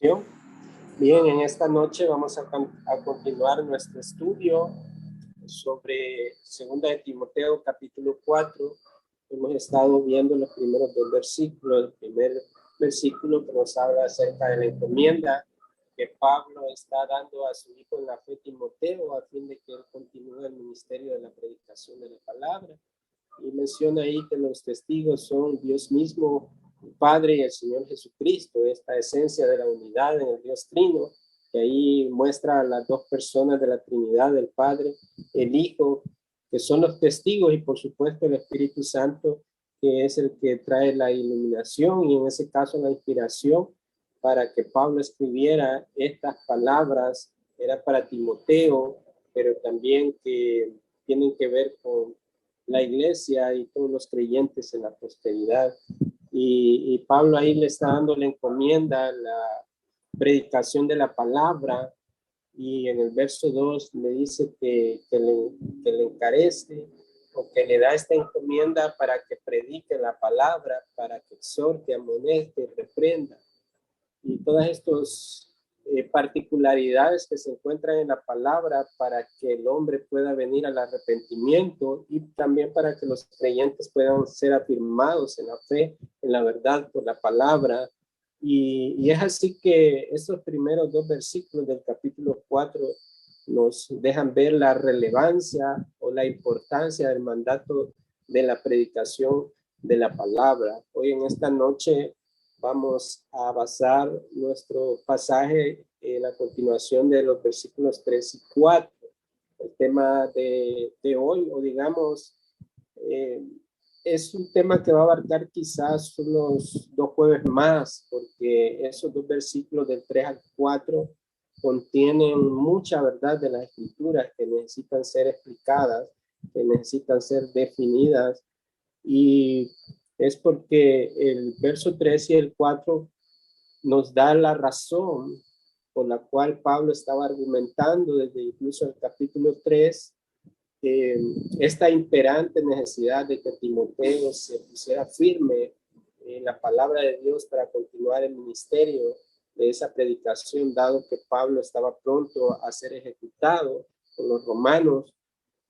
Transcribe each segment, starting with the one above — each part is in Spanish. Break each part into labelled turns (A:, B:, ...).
A: Bien, en esta noche vamos a continuar nuestro estudio sobre 2 Timoteo capítulo 4. Hemos estado viendo los primeros 2 versículos. El primer versículo que nos habla acerca de la encomienda que Pablo está dando a su hijo en la fe, Timoteo, a fin de que él continúe el ministerio de la predicación de la palabra. Y menciona ahí que los testigos son Dios mismo, el Padre y el Señor Jesucristo, esta esencia de la unidad en el Dios Trino, que ahí muestra a las dos personas de la Trinidad, el Padre, el Hijo, que son los testigos, y por supuesto el Espíritu Santo, que es el que trae la iluminación y en ese caso la inspiración para que Pablo escribiera estas palabras. Era para Timoteo, pero también que tienen que ver con la iglesia y todos los creyentes en la posteridad. Y Pablo ahí le está dando la encomienda, la predicación de la palabra, y en el verso 2 le dice que le encarece o que le da esta encomienda para que predique la palabra, para que exhorte, amoneste, reprenda. Y todas estas particularidades que se encuentran en la palabra para que el hombre pueda venir al arrepentimiento y también para que los creyentes puedan ser afirmados en la fe, en la verdad por la palabra. Y es así que estos primeros 2 versículos del capítulo 4 nos dejan ver la relevancia o la importancia del mandato de la predicación de la palabra. Hoy en esta noche vamos a basar nuestro pasaje en la continuación de los versículos 3 y 4. El tema de hoy, o digamos, es un tema que va a abarcar quizás unos 2 jueves más, porque esos 2 versículos del 3 al 4 contienen mucha verdad de las escrituras que necesitan ser explicadas, que necesitan ser definidas, y es porque el verso 3 y el 4 nos da la razón por la cual Pablo estaba argumentando desde incluso el capítulo 3 esta imperante necesidad de que Timoteo se pusiera firme en la palabra de Dios para continuar el ministerio de esa predicación, dado que Pablo estaba pronto a ser ejecutado por los romanos.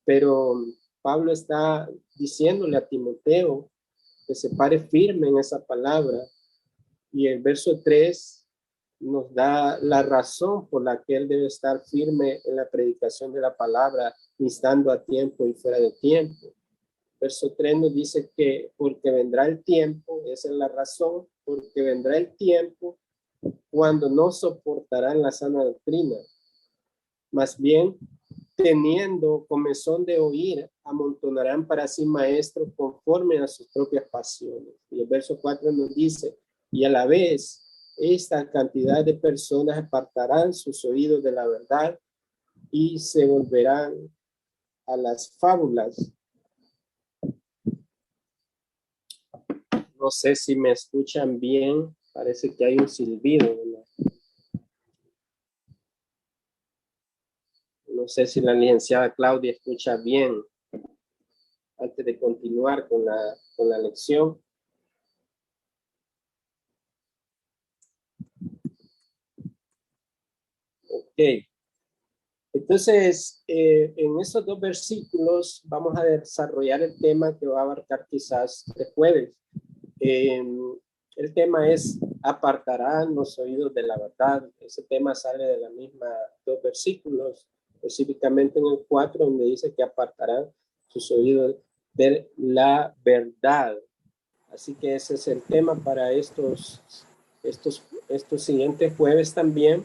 A: Pero Pablo está diciéndole a Timoteo que se pare firme en esa palabra, y el verso 3 nos da la razón por la que él debe estar firme en la predicación de la palabra, instando a tiempo y fuera de tiempo. Verso 3 nos dice que porque vendrá el tiempo, esa es la razón, porque vendrá el tiempo cuando no soportarán la sana doctrina, más bien teniendo comezón de oír, amontonarán para sí maestros conforme a sus propias pasiones. Y el verso 4 nos dice, y a la vez esta cantidad de personas apartarán sus oídos de la verdad y se volverán a las fábulas. No sé si me escuchan bien, parece que hay un silbido, ¿no? No sé si la licenciada Claudia escucha bien antes de continuar con la lección. Ok. Entonces, en estos 2 versículos vamos a desarrollar el tema que va a abarcar quizás el jueves. El tema es apartarán los oídos de la verdad. Ese tema sale de la misma 2 versículos, específicamente en el 4, donde dice que apartarán sus oídos de la verdad. Así que ese es el tema para estos siguientes jueves también.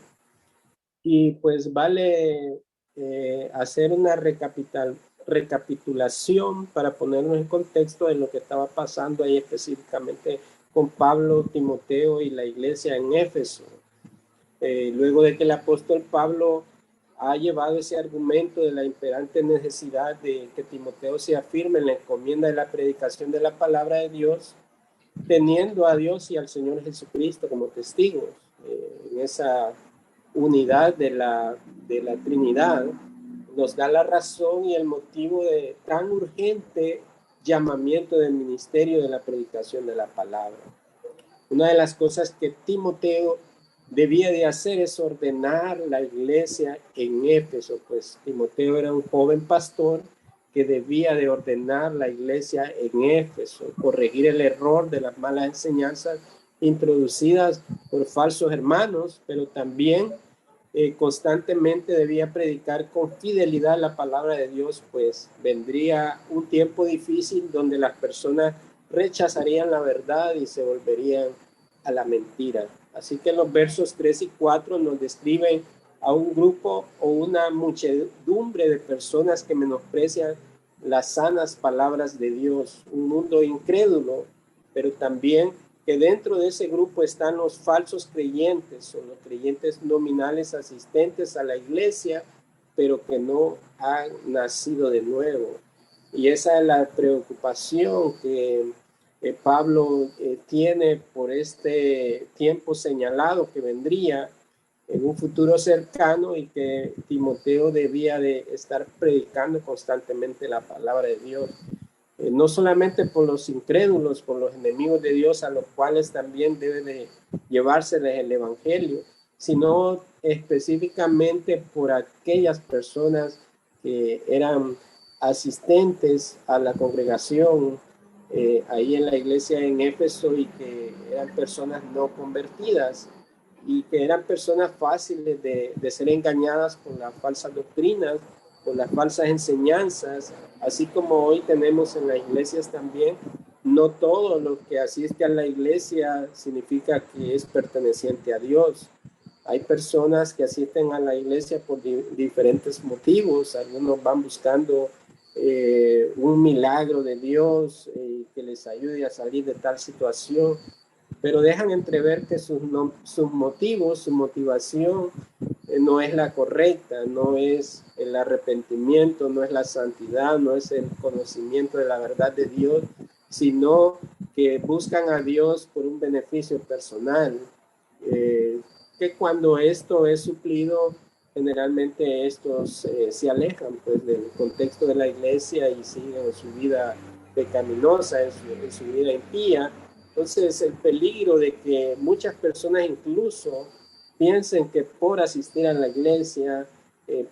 A: Y pues vale hacer una recapitulación para ponernos en contexto de lo que estaba pasando ahí específicamente con Pablo, Timoteo y la iglesia en Éfeso. Luego de que el apóstol Pablo ha llevado ese argumento de la imperante necesidad de que Timoteo se afirme en la encomienda de la predicación de la palabra de Dios, teniendo a Dios y al Señor Jesucristo como testigos en esa unidad de la Trinidad, nos da la razón y el motivo de tan urgente llamamiento del ministerio de la predicación de la palabra. Una de las cosas que Timoteo debía de hacer es ordenar la iglesia en Éfeso, pues Timoteo era un joven pastor que debía de ordenar la iglesia en Éfeso, corregir el error de las malas enseñanzas introducidas por falsos hermanos, pero también constantemente debía predicar con fidelidad la palabra de Dios, pues vendría un tiempo difícil donde las personas rechazarían la verdad y se volverían a la mentira. Así que los versos 3 y 4 nos describen a un grupo o una muchedumbre de personas que menosprecian las sanas palabras de Dios, un mundo incrédulo, pero también que dentro de ese grupo están los falsos creyentes o los creyentes nominales asistentes a la iglesia, pero que no han nacido de nuevo. Y esa es la preocupación que Pablo tiene por este tiempo señalado que vendría en un futuro cercano y que Timoteo debía de estar predicando constantemente la palabra de Dios. No solamente por los incrédulos, por los enemigos de Dios, a los cuales también debe de llevárseles el evangelio, sino específicamente por aquellas personas que eran asistentes a la congregación ahí en la iglesia en Éfeso y que eran personas no convertidas y que eran personas fáciles de ser engañadas por las falsas doctrinas, por las falsas enseñanzas, así como hoy tenemos en las iglesias también. No todo lo que asiste a la iglesia significa que es perteneciente a Dios. Hay personas que asisten a la iglesia por diferentes motivos. Algunos van buscando un milagro de Dios que les ayude a salir de tal situación, pero dejan entrever que sus motivos, su motivación no es la correcta, no es el arrepentimiento, no es la santidad, no es el conocimiento de la verdad de Dios, sino que buscan a Dios por un beneficio personal, que cuando esto es suplido, generalmente estos se alejan pues del contexto de la iglesia y siguen su vida pecaminosa, en su vida impía. Entonces, el peligro de que muchas personas incluso piensen que por asistir a la iglesia,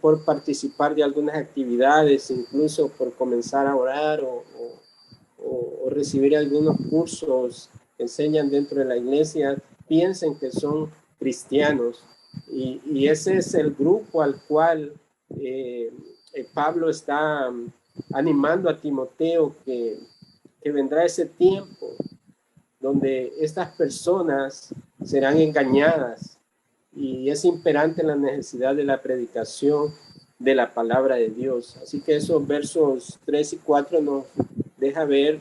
A: por participar de algunas actividades, incluso por comenzar a orar o recibir algunos cursos que enseñan dentro de la iglesia, piensen que son cristianos. Y ese es el grupo al cual Pablo está animando a Timoteo que vendrá ese tiempo donde estas personas serán engañadas y es imperante la necesidad de la predicación de la palabra de Dios. Así que esos versos 3 y 4 nos deja ver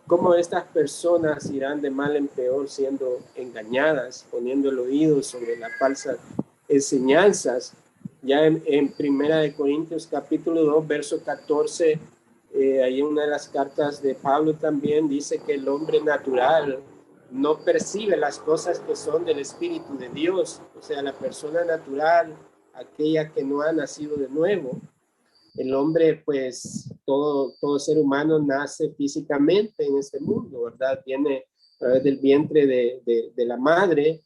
A: cómo estas personas irán de mal en peor siendo engañadas, poniendo el oído sobre las falsas enseñanzas. Ya en Primera de Corintios capítulo 2, verso 14, ahí en una de las cartas de Pablo también dice que el hombre natural no percibe las cosas que son del Espíritu de Dios. O sea, la persona natural, aquella que no ha nacido de nuevo. El hombre, pues, todo ser humano nace físicamente en este mundo, ¿verdad? Viene a través del vientre de la madre,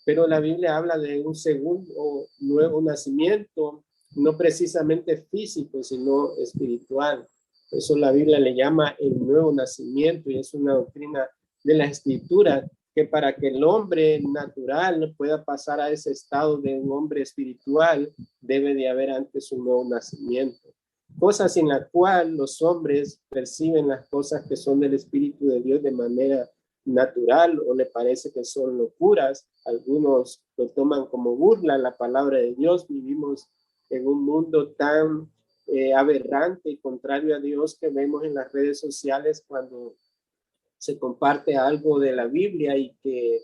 A: pero la Biblia habla de un segundo nuevo nacimiento, no precisamente físico, sino espiritual. Eso la Biblia le llama el nuevo nacimiento y es una doctrina de la Escritura que para que el hombre natural pueda pasar a ese estado de un hombre espiritual, debe de haber antes un nuevo nacimiento. Cosas en la cual los hombres perciben las cosas que son del Espíritu de Dios de manera natural o le parece que son locuras. Algunos lo toman como burla la palabra de Dios. Vivimos en un mundo tan aberrante y contrario a Dios que vemos en las redes sociales cuando se comparte algo de la Biblia y que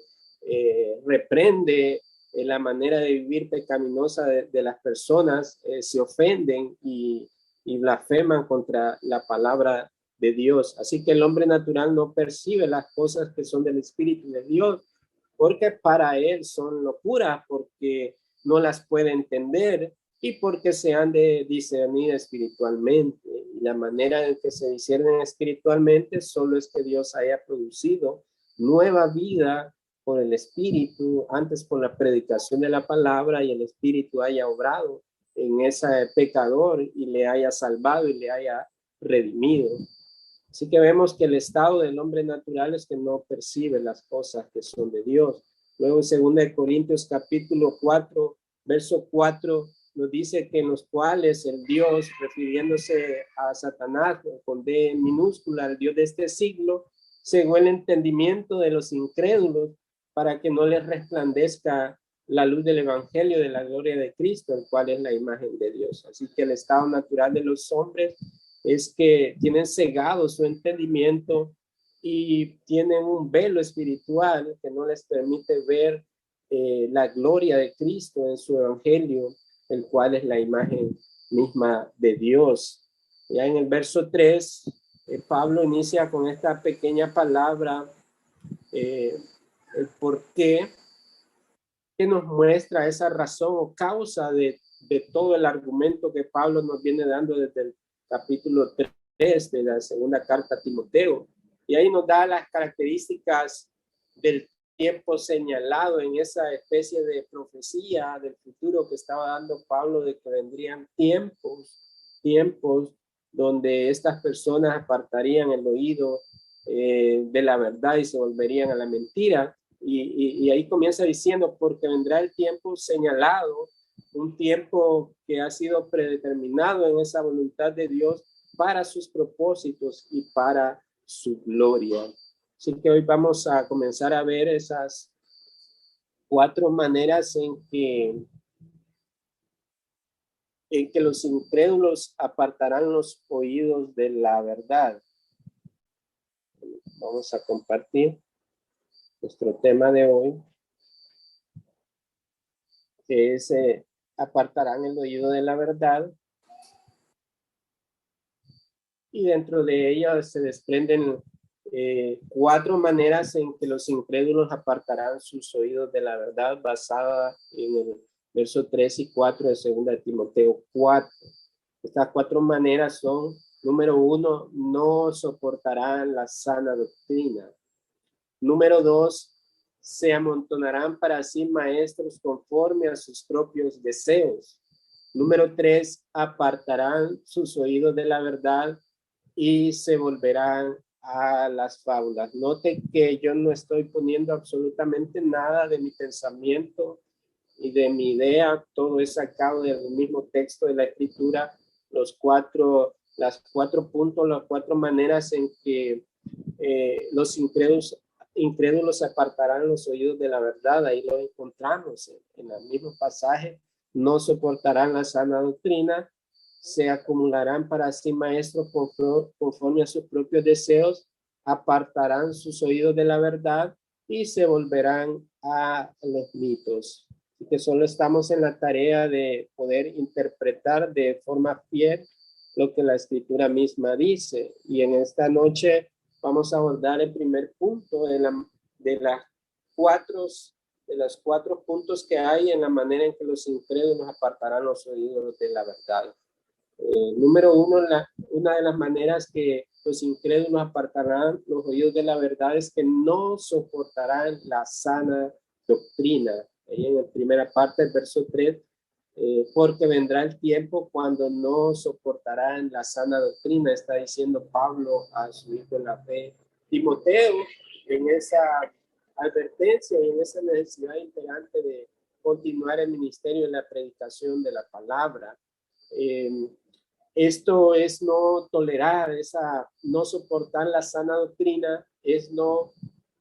A: reprende la manera de vivir pecaminosa de las personas, se ofenden y blasfeman contra la palabra de Dios. Así que el hombre natural no percibe las cosas que son del Espíritu de Dios, porque para él son locuras, porque no las puede entender y porque se han de discernir espiritualmente. Y la manera en que se disciernen espiritualmente solo es que Dios haya producido nueva vida por el Espíritu, antes por la predicación de la palabra, y el Espíritu haya obrado en ese pecador y le haya salvado y le haya redimido. Así que vemos que el estado del hombre natural es que no percibe las cosas que son de Dios. Luego en 2 Corintios capítulo 4, verso 4, nos dice que en los cuales el Dios, refiriéndose a Satanás, con D minúscula, el Dios de este siglo, cegó el entendimiento de los incrédulos para que no les resplandezca la luz del evangelio de la gloria de Cristo, el cual es la imagen de Dios. Así que el estado natural de los hombres es que tienen cegado su entendimiento y tienen un velo espiritual que no les permite ver la gloria de Cristo en su evangelio, el cual es la imagen misma de Dios. Ya en el verso 3, Pablo inicia con esta pequeña palabra, el por qué, que nos muestra esa razón o causa de todo el argumento que Pablo nos viene dando desde el capítulo 3 de la segunda carta a Timoteo. Y ahí nos da las características del tiempo señalado en esa especie de profecía del futuro que estaba dando Pablo, de que vendrían tiempos donde estas personas apartarían el oído de la verdad y se volverían a la mentira. Y ahí comienza diciendo, porque vendrá el tiempo señalado, un tiempo que ha sido predeterminado en esa voluntad de Dios para sus propósitos y para su gloria. Así que hoy vamos a comenzar a ver esas 4 maneras en que los incrédulos apartarán los oídos de la verdad. Vamos a compartir nuestro tema de hoy, que es apartarán el oído de la verdad. Y dentro de ella se desprenden 4 maneras en que los incrédulos apartarán sus oídos de la verdad, basada en el verso 3 y 4 de 2 Timoteo 4. Estas 4 maneras son: número 1, no soportarán la sana doctrina. Número 2, se amontonarán para sí maestros conforme a sus propios deseos. Número 3, apartarán sus oídos de la verdad y se volverán a las fábulas. Note que yo no estoy poniendo absolutamente nada de mi pensamiento y de mi idea, todo es sacado del mismo texto de la Escritura, las 4 puntos, las 4 maneras en que los incrédulos apartarán los oídos de la verdad. Ahí lo encontramos en el mismo pasaje. No soportarán la sana doctrina, se acumularán para sí maestros conforme a sus propios deseos, apartarán sus oídos de la verdad y se volverán a los mitos. Así que solo estamos en la tarea de poder interpretar de forma fiel lo que la Escritura misma dice. Y en esta noche vamos a abordar el primer punto de los 4 puntos que hay en la manera en que los incrédulos apartarán los oídos de la verdad. Número 1, una de las maneras que los incrédulos apartarán los oídos de la verdad es que no soportarán la sana doctrina. Ahí en la primera parte del verso 3, porque vendrá el tiempo cuando no soportarán la sana doctrina, está diciendo Pablo a su hijo en la fe, Timoteo, en esa advertencia y en esa necesidad imperante de continuar el ministerio de la predicación de la palabra. Esto es no tolerar, no soportar la sana doctrina, es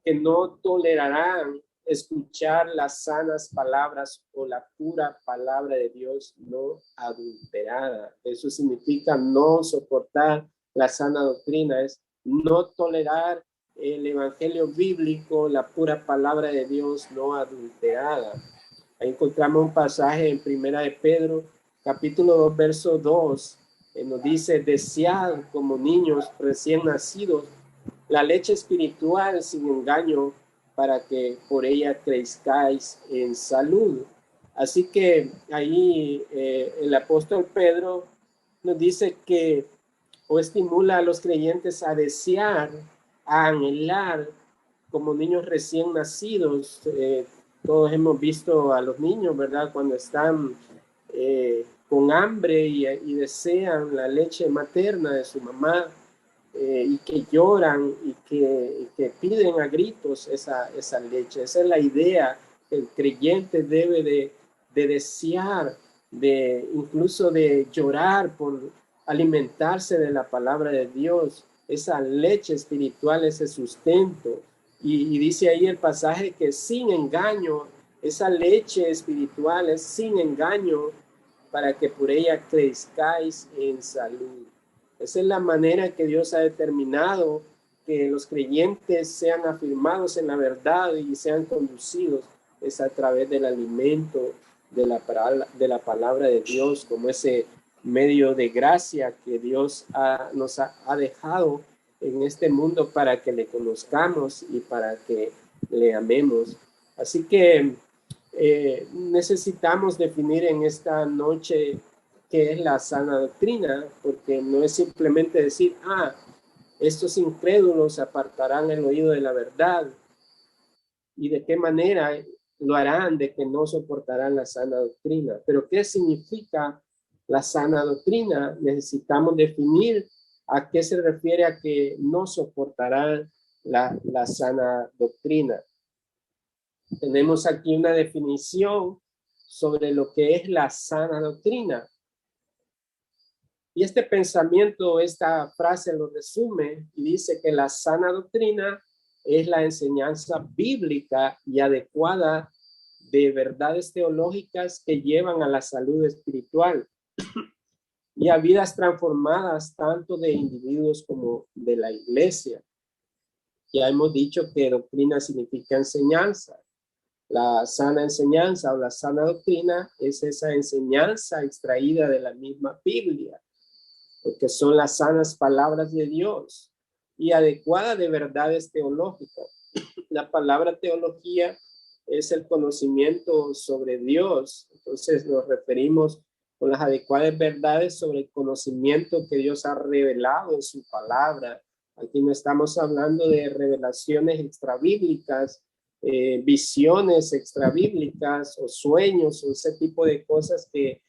A: que no tolerarán escuchar las sanas palabras o la pura palabra de Dios no adulterada. Eso significa no soportar la sana doctrina, es no tolerar el evangelio bíblico, la pura palabra de Dios no adulterada. Ahí encontramos un pasaje en Primera de Pedro, capítulo 2, verso 2, nos dice: desead como niños recién nacidos la leche espiritual sin engaño, para que por ella crezcáis en salud. Así que ahí el apóstol Pedro nos dice o estimula a los creyentes a desear, a anhelar como niños recién nacidos. Todos hemos visto a los niños, ¿verdad? Cuando están con hambre y desean la leche materna de su mamá, y que lloran y que piden a gritos esa leche. Esa es la idea que el creyente debe de desear, incluso de llorar por alimentarse de la palabra de Dios, esa leche espiritual, ese sustento. Y dice ahí el pasaje que sin engaño, esa leche espiritual es sin engaño, para que por ella crezcáis en salud. Esa es la manera que Dios ha determinado que los creyentes sean afirmados en la verdad y sean conducidos, es a través del alimento de la palabra de Dios, como ese medio de gracia que Dios nos ha dejado en este mundo para que le conozcamos y para que le amemos. Así que necesitamos definir en esta noche qué es la sana doctrina, porque no es simplemente decir, estos incrédulos apartarán el oído de la verdad, y de qué manera lo harán, de que no soportarán la sana doctrina. Pero ¿qué significa la sana doctrina? Necesitamos definir a qué se refiere a que no soportarán la sana doctrina. Tenemos aquí una definición sobre lo que es la sana doctrina. Y este pensamiento, esta frase lo resume y dice que la sana doctrina es la enseñanza bíblica y adecuada de verdades teológicas que llevan a la salud espiritual y a vidas transformadas tanto de individuos como de la iglesia. Ya hemos dicho que doctrina significa enseñanza. La sana enseñanza o la sana doctrina es esa enseñanza extraída de la misma Biblia, porque son las sanas palabras de Dios y adecuada de verdades teológicas. La palabra teología es el conocimiento sobre Dios. Entonces nos referimos con las adecuadas verdades sobre el conocimiento que Dios ha revelado en su palabra. Aquí no estamos hablando de revelaciones extrabíblicas, visiones extrabíblicas o sueños o ese tipo de cosas que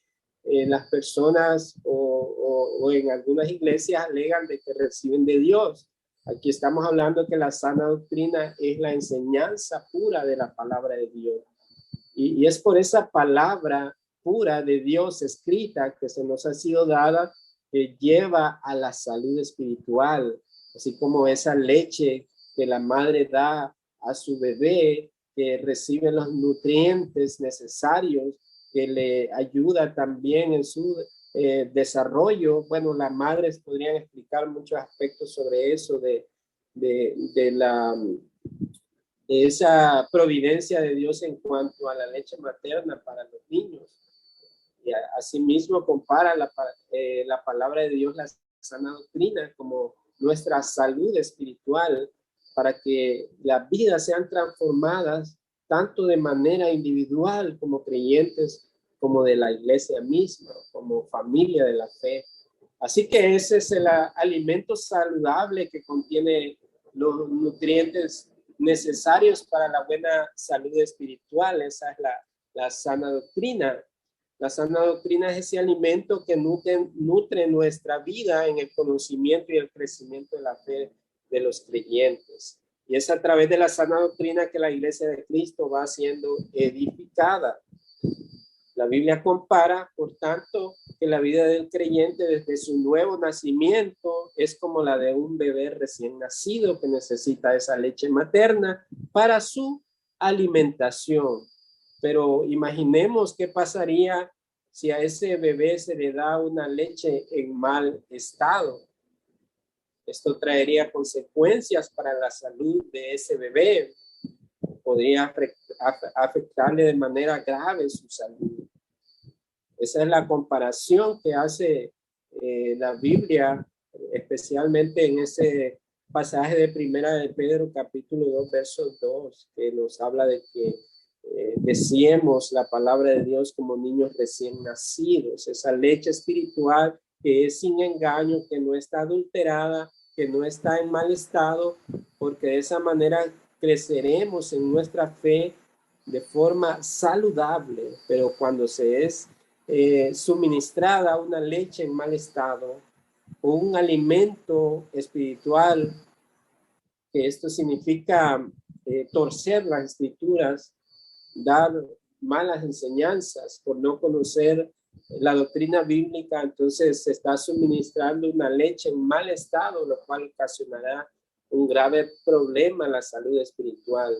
A: las personas o en algunas iglesias alegan de que reciben de Dios. Aquí estamos hablando que la sana doctrina es la enseñanza pura de la palabra de Dios. Y es por esa palabra pura de Dios escrita que se nos ha sido dada, que lleva a la salud espiritual, así como esa leche que la madre da a su bebé, que recibe los nutrientes necesarios, que le ayuda también en su desarrollo. Bueno, las madres podrían explicar muchos aspectos sobre eso, de esa providencia de Dios en cuanto a la leche materna para los niños. Y asimismo compara la palabra de Dios, la sana doctrina, como nuestra salud espiritual, para que las vidas sean transformadas tanto de manera individual como creyentes, como de la iglesia misma, como familia de la fe. Así que ese es el alimento saludable que contiene los nutrientes necesarios para la buena salud espiritual. Esa es la sana doctrina. La sana doctrina es ese alimento que nutre nuestra vida en el conocimiento y el crecimiento de la fe de los creyentes. Y es a través de la sana doctrina que la iglesia de Cristo va siendo edificada. La Biblia compara, por tanto, que la vida del creyente desde su nuevo nacimiento es como la de un bebé recién nacido que necesita esa leche materna para su alimentación. Pero imaginemos qué pasaría si a ese bebé se le da una leche en mal estado. Esto traería consecuencias para la salud de ese bebé. Podría afectarle de manera grave su salud. Esa es la comparación que hace la Biblia, especialmente en ese pasaje de Primera de Pedro, capítulo 2, verso 2, que nos habla de que deseemos la palabra de Dios como niños recién nacidos, esa leche espiritual que es sin engaño, que no está adulterada, que no está en mal estado, porque de esa manera creceremos en nuestra fe de forma saludable, pero cuando se es suministrada una leche en mal estado o un alimento espiritual, que esto significa torcer las escrituras, dar malas enseñanzas por no conocer la doctrina bíblica, entonces se está suministrando una leche en mal estado, lo cual ocasionará un grave problema en la salud espiritual.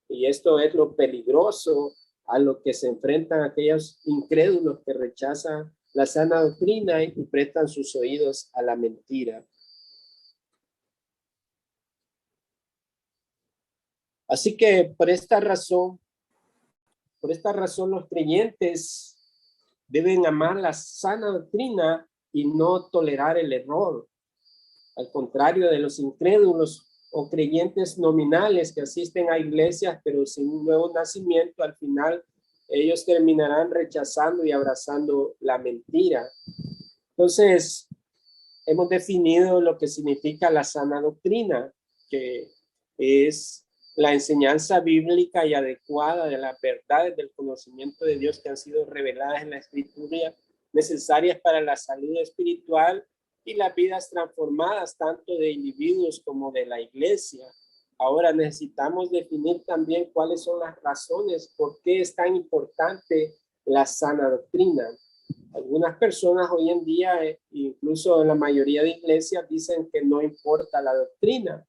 A: Y esto es lo peligroso a lo que se enfrentan aquellos incrédulos que rechazan la sana doctrina y prestan sus oídos a la mentira. Así que por esta razón los creyentes deben amar la sana doctrina y no tolerar el error. Al contrario de los incrédulos o creyentes nominales que asisten a iglesias pero sin un nuevo nacimiento, al final ellos terminarán rechazando y abrazando la mentira. Entonces, hemos definido lo que significa la sana doctrina, que es la enseñanza bíblica y adecuada de las verdades del conocimiento de Dios que han sido reveladas en la Escritura, necesarias para la salud espiritual y las vidas transformadas tanto de individuos como de la iglesia. Ahora necesitamos definir también cuáles son las razones por qué es tan importante la sana doctrina. Algunas personas hoy en día, incluso en la mayoría de iglesias, dicen que no importa la doctrina.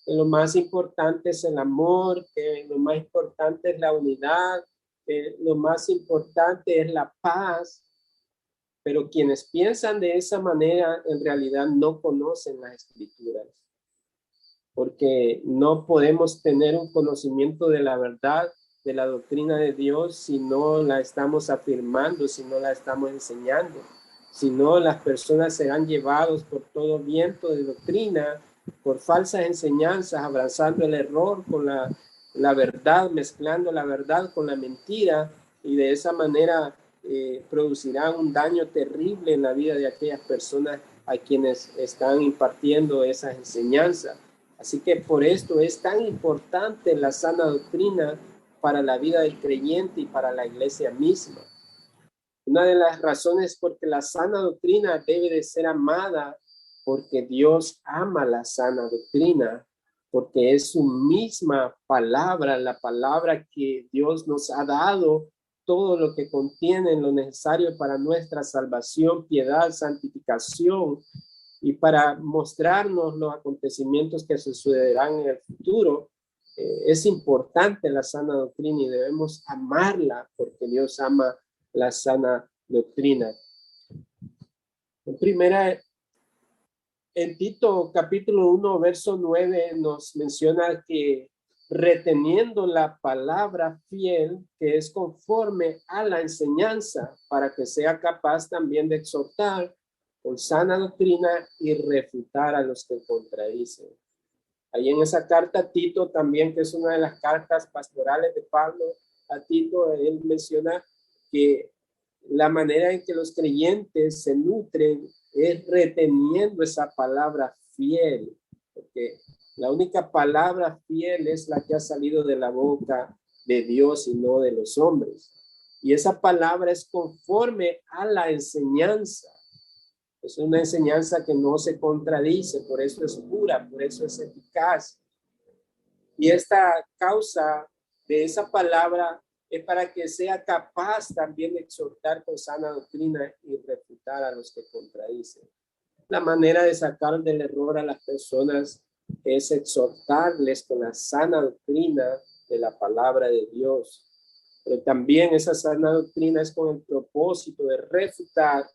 A: Que lo más importante es el amor, que lo más importante es la unidad, que lo más importante es la paz. Pero quienes piensan de esa manera en realidad no conocen las escrituras, porque no podemos tener un conocimiento de la verdad, de la doctrina de Dios, si no la estamos afirmando, si no la estamos enseñando. Si no, las personas serán llevados por todo viento de doctrina, por falsas enseñanzas, abrazando el error con la verdad, mezclando la verdad con la mentira, y de esa manera producirán un daño terrible en la vida de aquellas personas a quienes están impartiendo esas enseñanzas. Así que por esto es tan importante la sana doctrina para la vida del creyente y para la iglesia misma. Una de las razones por que la sana doctrina debe de ser amada, porque Dios ama la sana doctrina, porque es su misma palabra, la palabra que Dios nos ha dado, todo lo que contiene lo necesario para nuestra salvación, piedad, santificación, y para mostrarnos los acontecimientos que sucederán en el futuro. Es importante la sana doctrina y debemos amarla porque Dios ama la sana doctrina. En Tito capítulo 1, verso 9 nos menciona que reteniendo la palabra fiel, que es conforme a la enseñanza, para que sea capaz también de exhortar con sana doctrina y refutar a los que contradicen. Ahí en esa carta a Tito también, que es una de las cartas pastorales de Pablo a Tito, él menciona que la manera en que los creyentes se nutren es reteniendo esa palabra fiel, porque la única palabra fiel es la que ha salido de la boca de Dios y no de los hombres. Y esa palabra es conforme a la enseñanza. Es una enseñanza que no se contradice, por eso es pura, por eso es eficaz. Y esta causa de esa palabra es para que sea capaz también de exhortar con sana doctrina y refutar a los que contradicen. La manera de sacar del error a las personas es exhortarles con la sana doctrina de la palabra de Dios. Pero también esa sana doctrina es con el propósito de refutar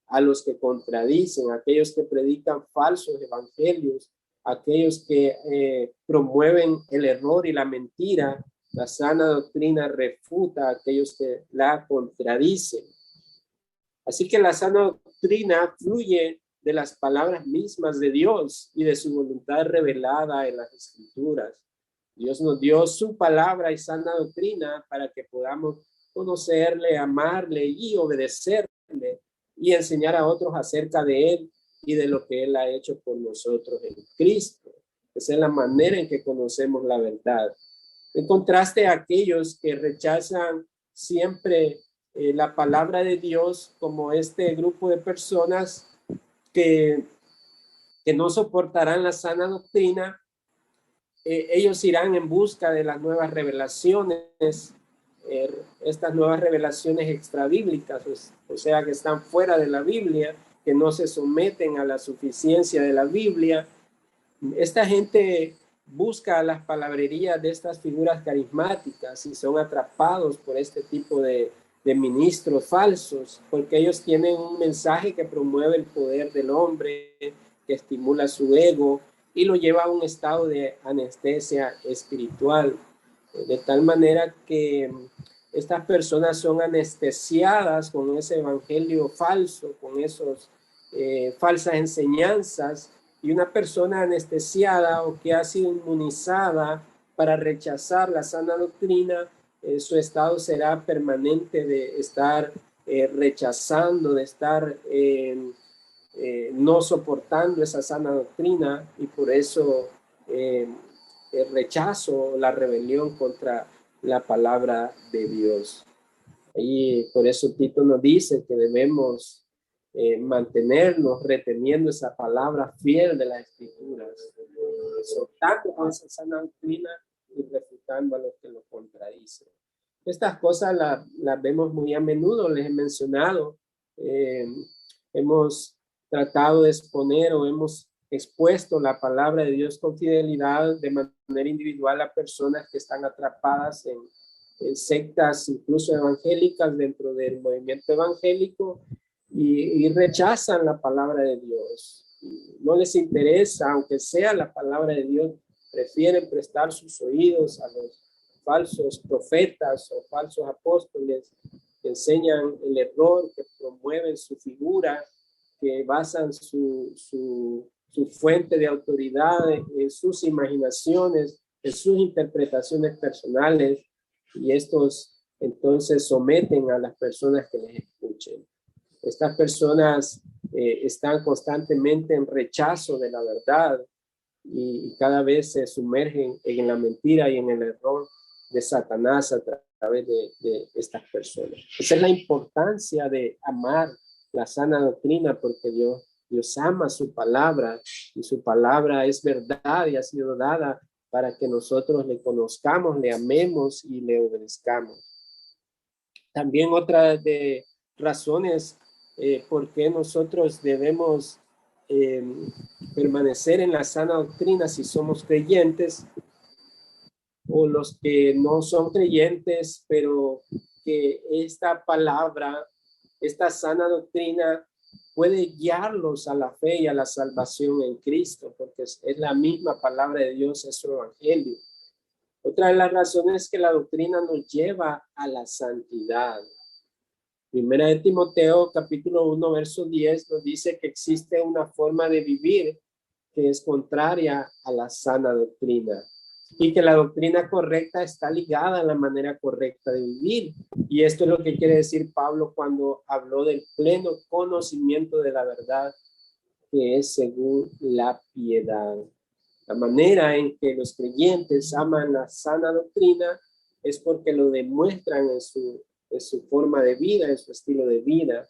A: a los que contradicen, a aquellos que predican falsos evangelios, aquellos que promueven el error y la mentira. La sana doctrina refuta a aquellos que la contradicen. Así que la sana doctrina fluye de las palabras mismas de Dios y de su voluntad revelada en las Escrituras. Dios nos dio su palabra y sana doctrina para que podamos conocerle, amarle y obedecerle y enseñar a otros acerca de él y de lo que él ha hecho por nosotros en Cristo. Esa es la manera en que conocemos la verdad. En contraste a aquellos que rechazan siempre la palabra de Dios, como este grupo de personas que, que no soportarán la sana doctrina, ellos irán en busca de las nuevas revelaciones, estas nuevas revelaciones extrabíblicas, o sea, que están fuera de la Biblia, que no se someten a la suficiencia de la Biblia. Esta gente busca las palabrerías de estas figuras carismáticas y son atrapados por este tipo de ministros falsos, porque ellos tienen un mensaje que promueve el poder del hombre, que estimula su ego y lo lleva a un estado de anestesia espiritual, de tal manera que estas personas son anestesiadas con ese evangelio falso, con esos falsas enseñanzas, y una persona anestesiada o que ha sido inmunizada para rechazar la sana doctrina, su estado será permanente de estar rechazando, de estar no soportando esa sana doctrina, y por eso el rechazo, la rebelión contra la palabra de Dios. Y por eso Tito nos dice que debemos mantenernos reteniendo esa palabra fiel de las Escrituras, soltando con esa sana doctrina y refutando a los que lo contradicen. Estas cosas las vemos muy a menudo, les he mencionado. Hemos tratado de exponer o hemos expuesto la palabra de Dios con fidelidad de manera individual a personas que están atrapadas en sectas incluso evangélicas dentro del movimiento evangélico y rechazan la palabra de Dios. No les interesa, aunque sea la palabra de Dios, prefieren prestar sus oídos a los falsos profetas o falsos apóstoles que enseñan el error, que promueven su figura, que basan su fuente de autoridad en sus imaginaciones, en sus interpretaciones personales, y estos entonces someten a las personas que les escuchen. Estas personas están constantemente en rechazo de la verdad y cada vez se sumergen en la mentira y en el error de Satanás a través de estas personas. Esa es la importancia de amar la sana doctrina, porque Dios ama su palabra y su palabra es verdad y ha sido dada para que nosotros le conozcamos, le amemos y le obedezcamos. También otra de razones por qué nosotros debemos permanecer en la sana doctrina si somos creyentes, o los que no son creyentes, pero que esta palabra, esta sana doctrina puede guiarlos a la fe y a la salvación en Cristo, porque es la misma palabra de Dios, es su evangelio. Otra de las razones es que la doctrina nos lleva a la santidad. Primera de Timoteo, capítulo 1, verso 10, nos dice que existe una forma de vivir que es contraria a la sana doctrina, y que la doctrina correcta está ligada a la manera correcta de vivir. Y esto es lo que quiere decir Pablo cuando habló del pleno conocimiento de la verdad, que es según la piedad. La manera en que los creyentes aman la sana doctrina es porque lo demuestran en su forma de vida, en su estilo de vida.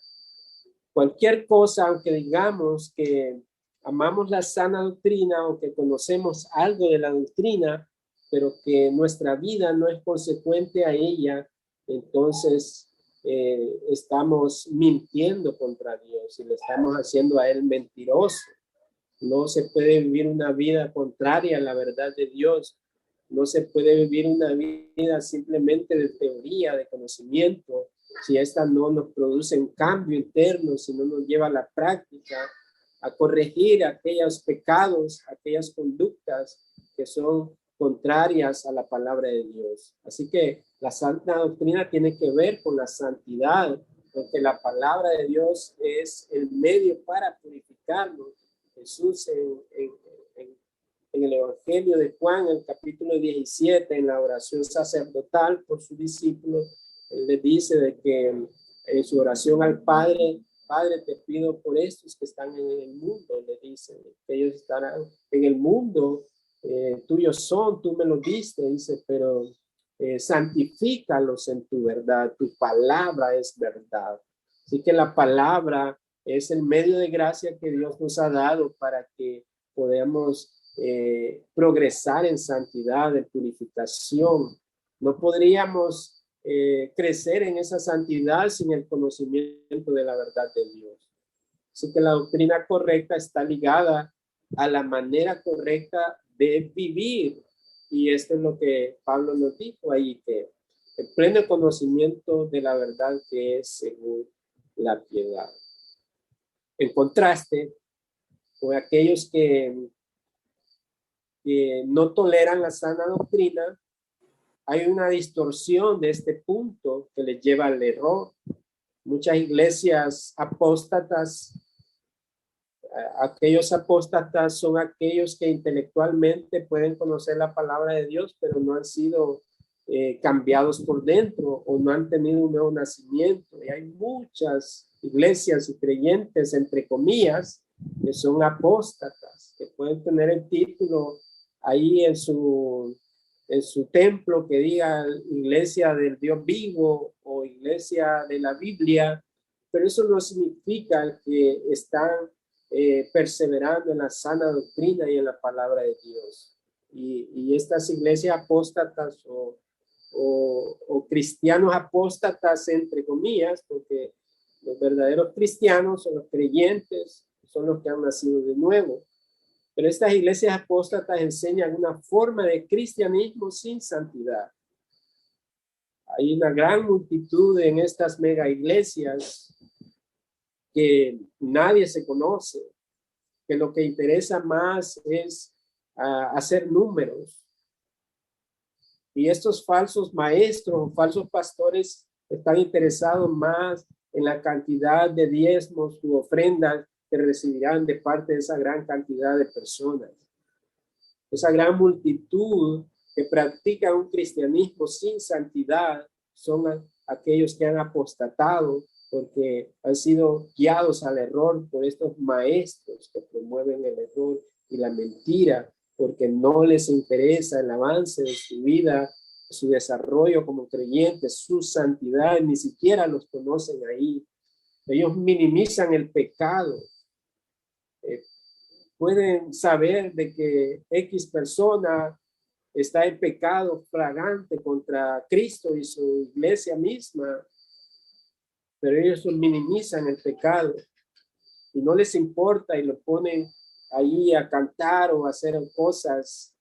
A: Cualquier cosa, aunque digamos que amamos la sana doctrina o que conocemos algo de la doctrina, pero que nuestra vida no es consecuente a ella, entonces estamos mintiendo contra Dios y le estamos haciendo a Él mentiroso. No se puede vivir una vida contraria a la verdad de Dios. No se puede vivir una vida simplemente de teoría, de conocimiento, si esta no nos produce un cambio interno, si no nos lleva a la práctica, a corregir aquellos pecados, aquellas conductas que son contrarias a la palabra de Dios. Así que la santa doctrina tiene que ver con la santidad, porque la palabra de Dios es el medio para purificarnos. Jesús en el Evangelio de Juan, en el capítulo 17, en la oración sacerdotal por sus discípulos, él les dice de que en su oración al Padre, Padre, te pido por estos que están en el mundo, le dice que ellos estarán en el mundo, tuyos son, tú me los diste, dice, pero santifícalos en tu verdad, tu palabra es verdad. Así que la palabra es el medio de gracia que Dios nos ha dado para que podamos progresar en santidad, en purificación. No podríamos crecer en esa santidad sin el conocimiento de la verdad de Dios. Así que la doctrina correcta está ligada a la manera correcta de vivir. Y esto es lo que Pablo nos dijo ahí, que el pleno conocimiento de la verdad que es según la piedad. En contraste con aquellos que no toleran la sana doctrina, hay una distorsión de este punto que les lleva al error. Muchas iglesias apóstatas, aquellos apóstatas son aquellos que intelectualmente pueden conocer la palabra de Dios, pero no han sido cambiados por dentro o no han tenido un nuevo nacimiento. Y hay muchas iglesias y creyentes, entre comillas, que son apóstatas, que pueden tener el título ahí en su templo que diga iglesia del Dios vivo o iglesia de la Biblia, pero eso no significa que están perseverando en la sana doctrina y en la palabra de Dios. Y estas iglesias apóstatas o cristianos apóstatas, entre comillas, porque los verdaderos cristianos son los creyentes, son los que han nacido de nuevo. Pero estas iglesias apóstatas enseñan una forma de cristianismo sin santidad. Hay una gran multitud en estas mega iglesias que nadie se conoce, que lo que interesa más es hacer números. Y estos falsos maestros, falsos pastores, están interesados más en la cantidad de diezmos u ofrendas que recibirán de parte de esa gran cantidad de personas. Esa gran multitud que practica un cristianismo sin santidad son aquellos que han apostatado porque han sido guiados al error por estos maestros que promueven el error y la mentira, porque no les interesa el avance de su vida, su desarrollo como creyentes, su santidad, ni siquiera los conocen ahí. Ellos minimizan el pecado. Pueden saber de que X persona está en pecado flagrante contra Cristo y su iglesia misma, pero ellos minimizan el pecado y no les importa y lo ponen ahí a cantar o a hacer cosas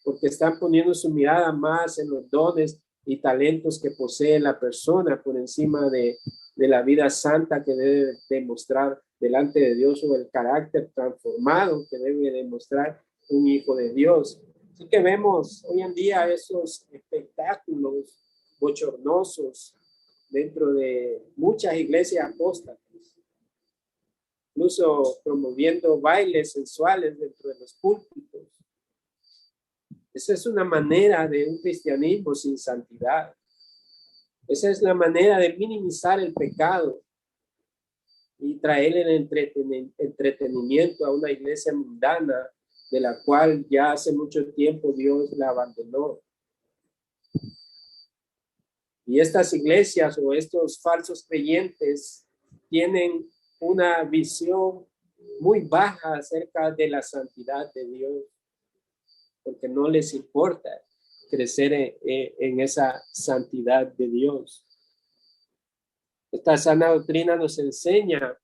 A: porque están poniendo su mirada más en los dones y talentos que posee la persona por encima de la vida santa que debe demostrar delante de Dios o el carácter transformado que debe demostrar un hijo de Dios. Así que vemos hoy en día esos espectáculos bochornosos dentro de muchas iglesias apóstatas, incluso promoviendo bailes sensuales dentro de los púlpitos. Esa es una manera de un cristianismo sin santidad. Esa es la manera de minimizar el pecado y traer el entretenimiento a una iglesia mundana de la cual ya hace mucho tiempo Dios la abandonó. Y estas iglesias o estos falsos creyentes tienen una visión muy baja acerca de la santidad de Dios, porque no les importa crecer en esa santidad de Dios. Esta sana doctrina nos enseña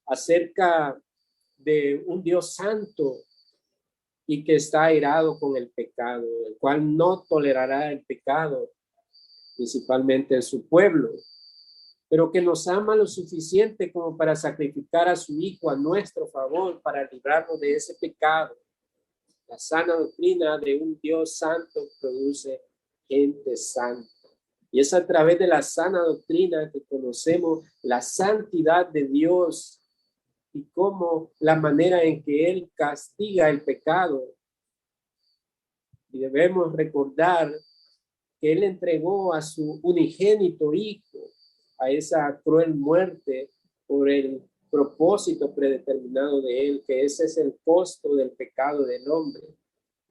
A: acerca de un Dios santo y que está airado con el pecado, el cual no tolerará el pecado, principalmente en su pueblo, pero que nos ama lo suficiente como para sacrificar a su Hijo a nuestro favor para librarnos de ese pecado. La sana doctrina de un Dios santo produce gente santa. Y es a través de la sana doctrina que conocemos la santidad de Dios y cómo la manera en que Él castiga el pecado. Y debemos recordar que Él entregó a su unigénito Hijo a esa cruel muerte por el propósito predeterminado de Él, que ese es el costo del pecado del hombre.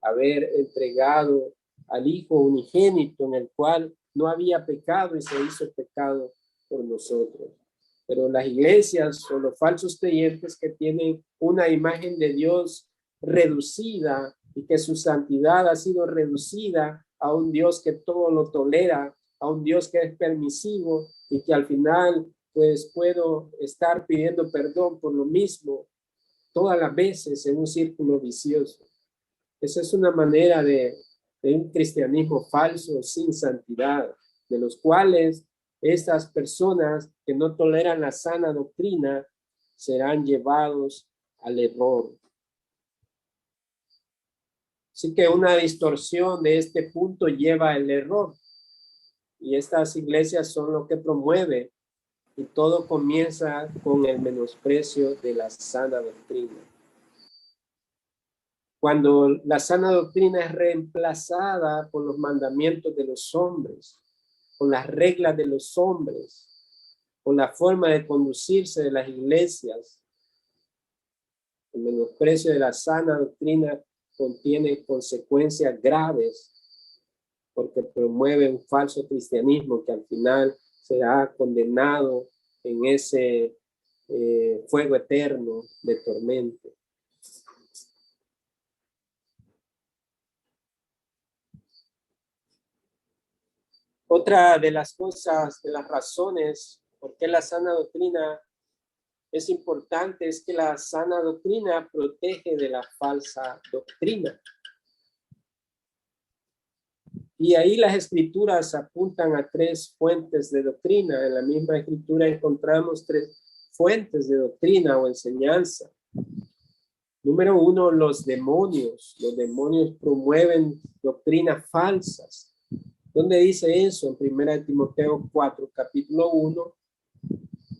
A: haber entregado al Hijo unigénito en el cual no había pecado y se hizo pecado por nosotros. Pero las iglesias o los falsos creyentes que tienen una imagen de Dios reducida y que su santidad ha sido reducida a un Dios que todo lo tolera, a un Dios que es permisivo y que al final pues puedo estar pidiendo perdón por lo mismo todas las veces en un círculo vicioso. Esa es una manera de un cristianismo falso, sin santidad, de los cuales estas personas que no toleran la sana doctrina serán llevados al error. Así que una distorsión de este punto lleva al error. Y estas iglesias son lo que promueve. Y todo comienza con el menosprecio de la sana doctrina. Cuando la sana doctrina es reemplazada por los mandamientos de los hombres, por las reglas de los hombres, por la forma de conducirse de las iglesias, el menosprecio de la sana doctrina contiene consecuencias graves porque promueve un falso cristianismo que al final será condenado en ese fuego eterno de tormento. Otra de las cosas, de las razones por qué la sana doctrina es importante es que la sana doctrina protege de la falsa doctrina. Y ahí las escrituras apuntan a tres fuentes de doctrina. En la misma escritura encontramos tres fuentes de doctrina o enseñanza. Número uno, los demonios. Los demonios promueven doctrinas falsas. ¿Dónde dice eso? En 1 Timoteo 4, capítulo 1.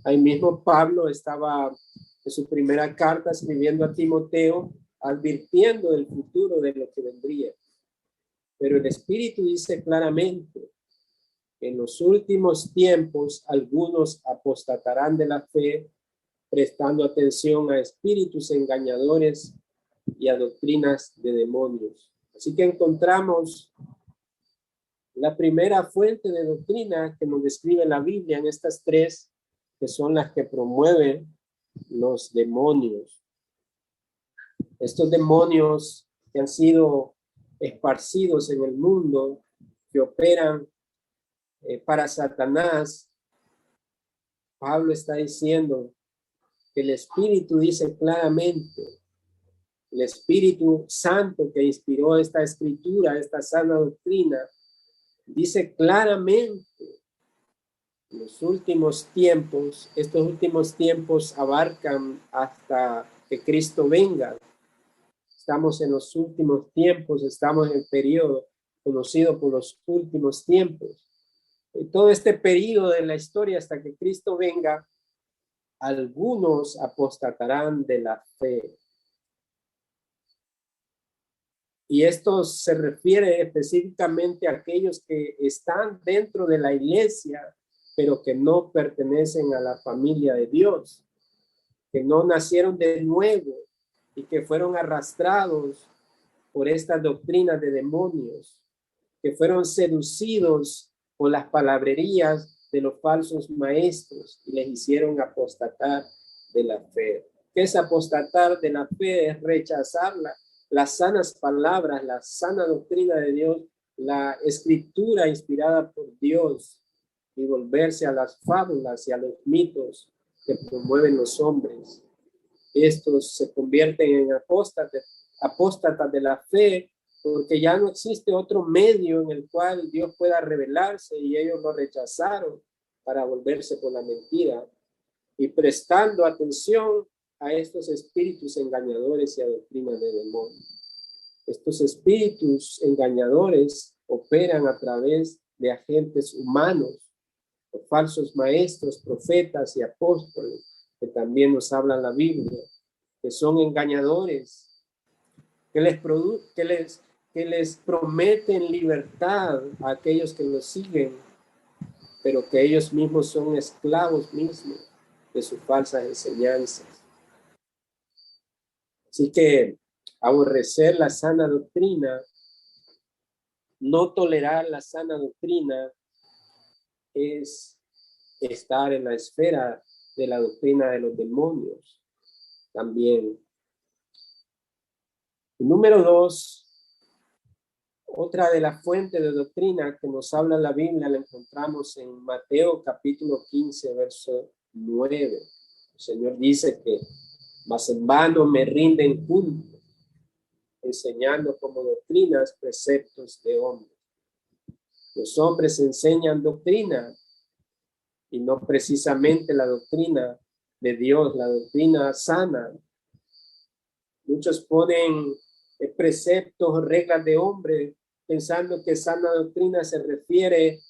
A: Ahí mismo Pablo estaba en su primera carta escribiendo a Timoteo, advirtiendo del futuro de lo que vendría. Pero el Espíritu dice claramente, en los últimos tiempos algunos apostatarán de la fe, prestando atención a espíritus engañadores y a doctrinas de demonios. Así que encontramos la primera fuente de doctrina que nos describe la Biblia en estas tres, que son las que promueven los demonios. Estos demonios que han sido esparcidos en el mundo, que operan para Satanás, Pablo está diciendo que el Espíritu dice claramente, el Espíritu Santo que inspiró esta escritura, esta sana doctrina, dice claramente, en los últimos tiempos, estos últimos tiempos abarcan hasta que Cristo venga. Estamos en los últimos tiempos, estamos en el periodo conocido por los últimos tiempos. En todo este periodo de la historia hasta que Cristo venga, algunos apostatarán de la fe. Y esto se refiere específicamente a aquellos que están dentro de la iglesia, pero que no pertenecen a la familia de Dios, que no nacieron de nuevo y que fueron arrastrados por estas doctrinas de demonios, que fueron seducidos por las palabrerías de los falsos maestros y les hicieron apostatar de la fe. ¿Qué es apostatar de la fe? Es rechazarla. Las sanas palabras, la sana doctrina de Dios, la escritura inspirada por Dios y volverse a las fábulas y a los mitos que promueven los hombres. Estos se convierten en apóstatas de la fe porque ya no existe otro medio en el cual Dios pueda revelarse y ellos lo rechazaron para volverse por la mentira y prestando atención a estos espíritus engañadores y a doctrinas de demonios. Estos espíritus engañadores operan a través de agentes humanos, los falsos maestros, profetas y apóstoles, que también nos habla la Biblia, que son engañadores, que les prometen libertad a aquellos que los siguen, pero que ellos mismos son esclavos mismos de sus falsas enseñanzas. Así que Aborrecer la sana doctrina, no tolerar la sana doctrina, es estar en la esfera de la doctrina de los demonios también. Número 2, otra de las fuentes de doctrina que nos habla la Biblia la encontramos en Mateo capítulo 15, verso 9. El Señor dice que mas en vano me rinden culto, enseñando como doctrinas preceptos de hombres. Los hombres enseñan doctrina y no precisamente la doctrina de Dios, la doctrina sana. Muchos ponen preceptos, reglas de hombre, pensando que sana doctrina se refiere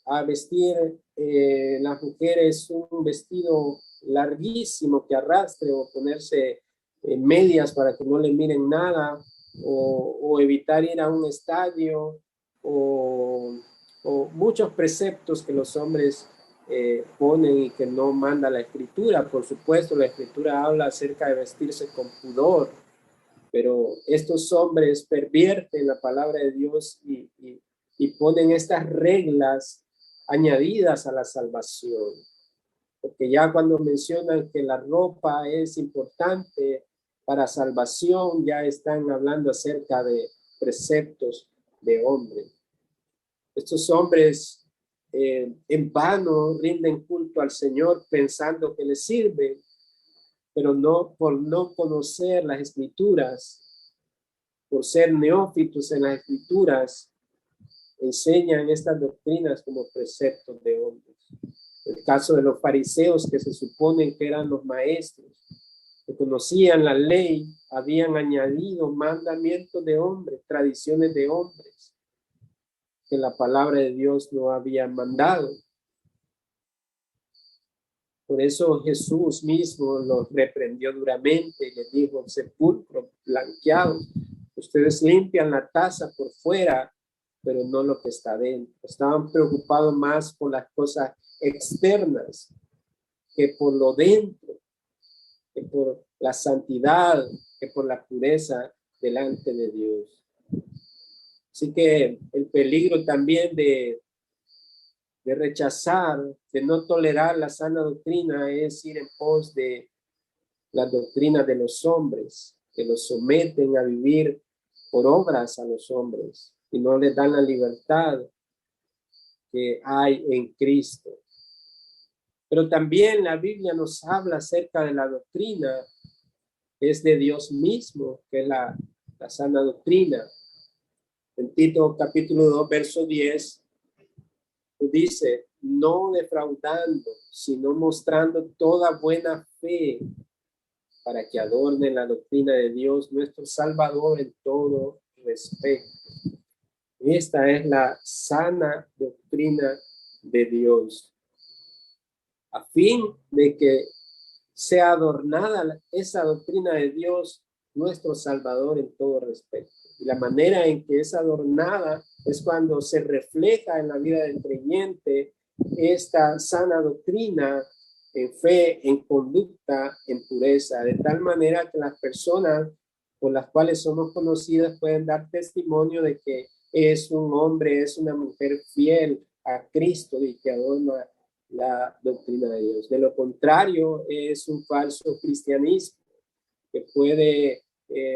A: a vestir las mujeres un vestido larguísimo que arrastre o ponerse medias para que no le miren nada o evitar ir a un estadio o muchos preceptos que los hombres ponen y que no manda la escritura. Por supuesto, la escritura habla acerca de vestirse con pudor, pero estos hombres pervierten la palabra de Dios y ponen estas reglas añadidas a la salvación. Porque ya cuando mencionan que la ropa es importante para salvación, ya están hablando acerca de preceptos de hombre. Estos hombres en vano rinden culto al Señor pensando que les sirve, pero no por no conocer las escrituras, por ser neófitos en las escrituras, enseñan estas doctrinas como preceptos de hombres. El caso de los fariseos, que se suponen que eran los maestros, que conocían la ley, habían añadido mandamientos de hombres, tradiciones de hombres, que la palabra de Dios no había mandado. Por eso Jesús mismo los reprendió duramente y les dijo: sepulcro blanqueado, ustedes limpian la taza por fuera, pero no lo que está dentro. Estaban preocupados más por las cosas externas que por lo dentro, que por la santidad, que por la pureza delante de Dios. Así que el peligro también de rechazar, de no tolerar la sana doctrina es ir en pos de las doctrinas de los hombres, que los someten a vivir por obras a los hombres y no les dan la libertad que hay en Cristo. Pero también la Biblia nos habla acerca de la doctrina que es de Dios mismo, que es la sana doctrina. En Tito capítulo 2, verso 10, dice: no defraudando, sino mostrando toda buena fe, para que adornen la doctrina de Dios, nuestro Salvador, en todo respeto. Esta es la sana doctrina de Dios, a fin de que sea adornada esa doctrina de Dios, nuestro Salvador, en todo respeto. Y la manera en que es adornada es cuando se refleja en la vida del creyente esta sana doctrina en fe, en conducta, en pureza, de tal manera que las personas por las cuales somos conocidas pueden dar testimonio de que es un hombre, es una mujer fiel a Cristo y que adorna la doctrina de Dios. De lo contrario, es un falso cristianismo que puede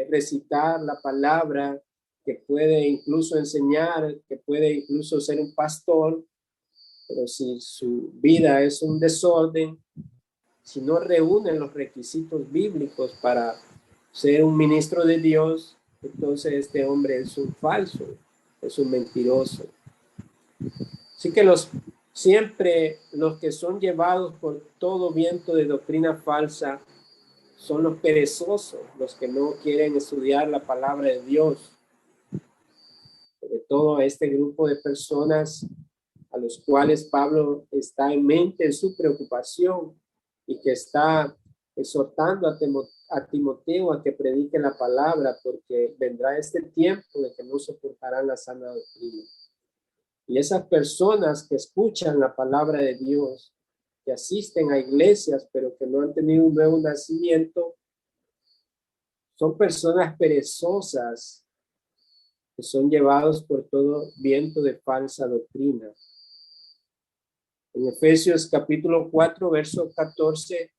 A: recitar la palabra, que puede incluso enseñar, que puede incluso ser un pastor, pero si su vida es un desorden, si no reúne los requisitos bíblicos para ser un ministro de Dios, entonces este hombre es un falso, es un mentiroso. Así que siempre los que son llevados por todo viento de doctrina falsa son los perezosos, los que no quieren estudiar la palabra de Dios. Sobre todo a este grupo de personas a los cuales Pablo está en mente en su preocupación y que está exhortando a Timoteo a que predique la palabra, porque vendrá este tiempo de que no soportarán la sana doctrina. Y esas personas que escuchan la palabra de Dios, que asisten a iglesias, pero que no han tenido un nuevo nacimiento, Son personas perezosas que son llevados por todo viento de falsa doctrina. En Efesios capítulo 4, verso 14,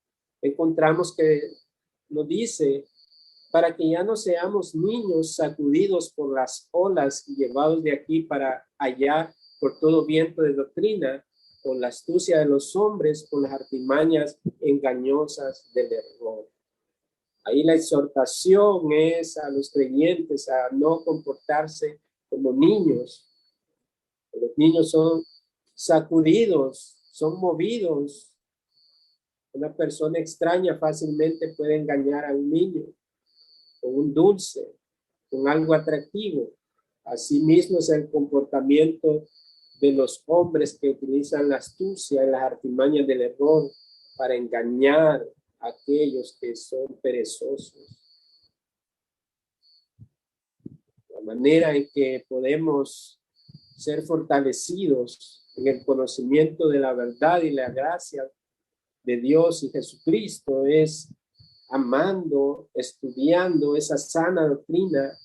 A: encontramos que nos dice, para que ya no seamos niños sacudidos por las olas y llevados de aquí para allá por todo viento de doctrina, por la astucia de los hombres, por las artimañas engañosas del error. Ahí la exhortación es a los creyentes a no comportarse como niños. Los niños son sacudidos, son movidos. Una persona extraña fácilmente puede engañar a un niño con un dulce, con algo atractivo. Asimismo es el comportamiento de los hombres que utilizan la astucia y las artimañas del error para engañar a aquellos que son perezosos. La manera en que podemos ser fortalecidos en el conocimiento de la verdad y la gracia de Dios y Jesucristo es amando, estudiando esa sana doctrina,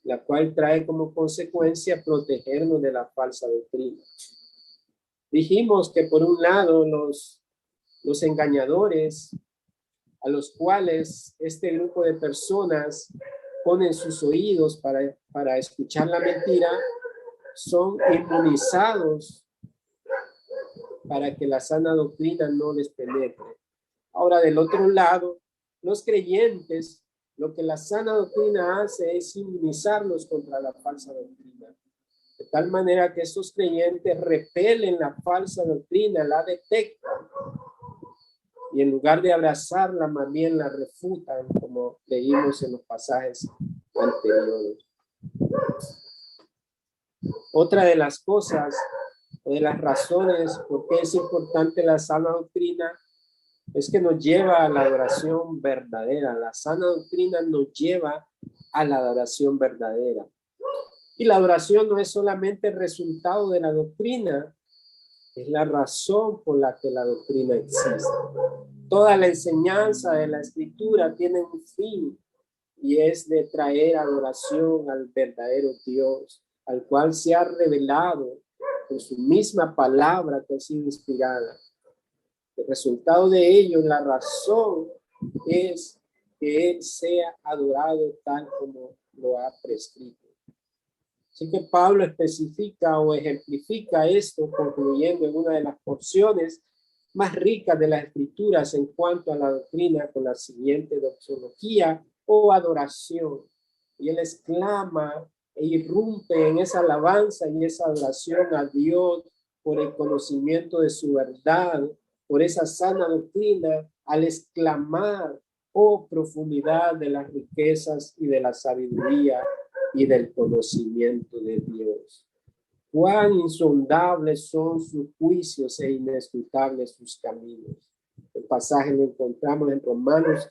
A: la cual trae como consecuencia protegernos de la falsa doctrina. Dijimos que por un lado los engañadores, a los cuales este grupo de personas ponen sus oídos para escuchar la mentira, son inmunizados para que la sana doctrina no les penetre. Ahora, del otro lado, los creyentes, lo que la sana doctrina hace es inmunizarlos contra la falsa doctrina. De tal manera que estos creyentes repelen la falsa doctrina, la detectan, y en lugar de abrazarla, más bien la refutan, como leímos en los pasajes anteriores. Otra de las cosas o de las razones por qué es importante la sana doctrina es que nos lleva a la adoración verdadera. La sana doctrina nos lleva a la adoración verdadera. Y la adoración no es solamente el resultado de la doctrina, es la razón por la que la doctrina existe. Toda la enseñanza de la Escritura tiene un fin y es de traer adoración al verdadero Dios, al cual se ha revelado por su misma palabra que ha sido inspirada. El resultado de ello, la razón es que Él sea adorado tal como lo ha prescrito. Así que Pablo especifica o ejemplifica esto concluyendo en una de las porciones más ricas de las Escrituras en cuanto a la doctrina con la siguiente doxología o adoración. Y él exclama e irrumpe en esa alabanza y esa adoración a Dios por el conocimiento de su verdad, por esa sana doctrina, al exclamar, oh profundidad de las riquezas y de la sabiduría y del conocimiento de Dios. Cuán insondables son sus juicios e inescrutables sus caminos. El pasaje lo encontramos en Romanos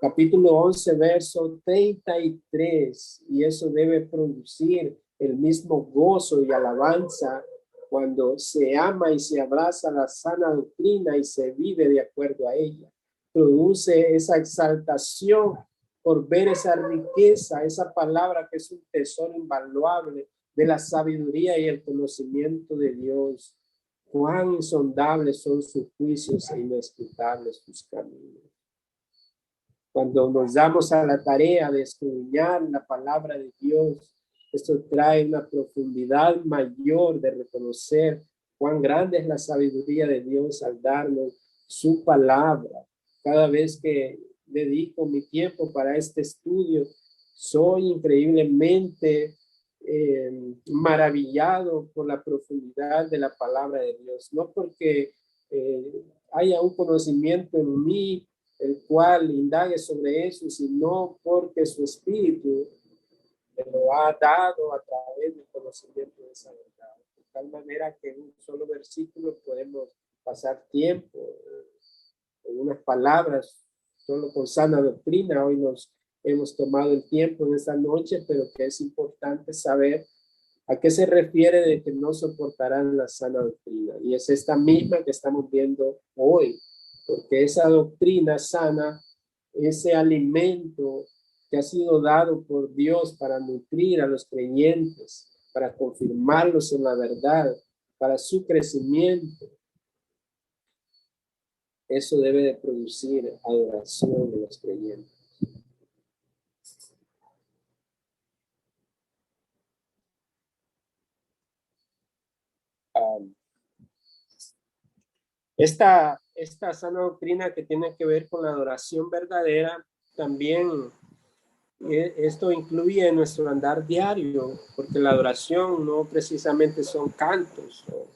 A: capítulo 11, verso 33, y eso debe producir el mismo gozo y alabanza cuando se ama y se abraza la sana doctrina y se vive de acuerdo a ella. Produce esa exaltación por ver esa riqueza, esa palabra que es un tesoro invaluable de la sabiduría y el conocimiento de Dios. Cuán insondables son sus juicios e inescrutables sus caminos. Cuando nos damos a la tarea de escudriñar la palabra de Dios, esto trae una profundidad mayor de reconocer cuán grande es la sabiduría de Dios al darnos su palabra. Cada vez que dedico mi tiempo para este estudio, soy increíblemente maravillado por la profundidad de la palabra de Dios. No porque haya un conocimiento en mí el cual indague sobre eso, sino porque su espíritu me lo ha dado a través del conocimiento de esa verdad. De tal manera que en un solo versículo podemos pasar tiempo en unas palabras, solo con sana doctrina. Hoy nos hemos tomado el tiempo en esta noche, pero que es importante saber a qué se refiere de que no soportarán la sana doctrina. Y es esta misma que estamos viendo hoy, porque esa doctrina sana, ese alimento que ha sido dado por Dios para nutrir a los creyentes, para confirmarlos en la verdad, para su crecimiento. Eso debe de producir adoración de los creyentes. Esta sana doctrina que tiene que ver con la adoración verdadera, también esto incluye nuestro andar diario, porque la adoración no precisamente son cantos o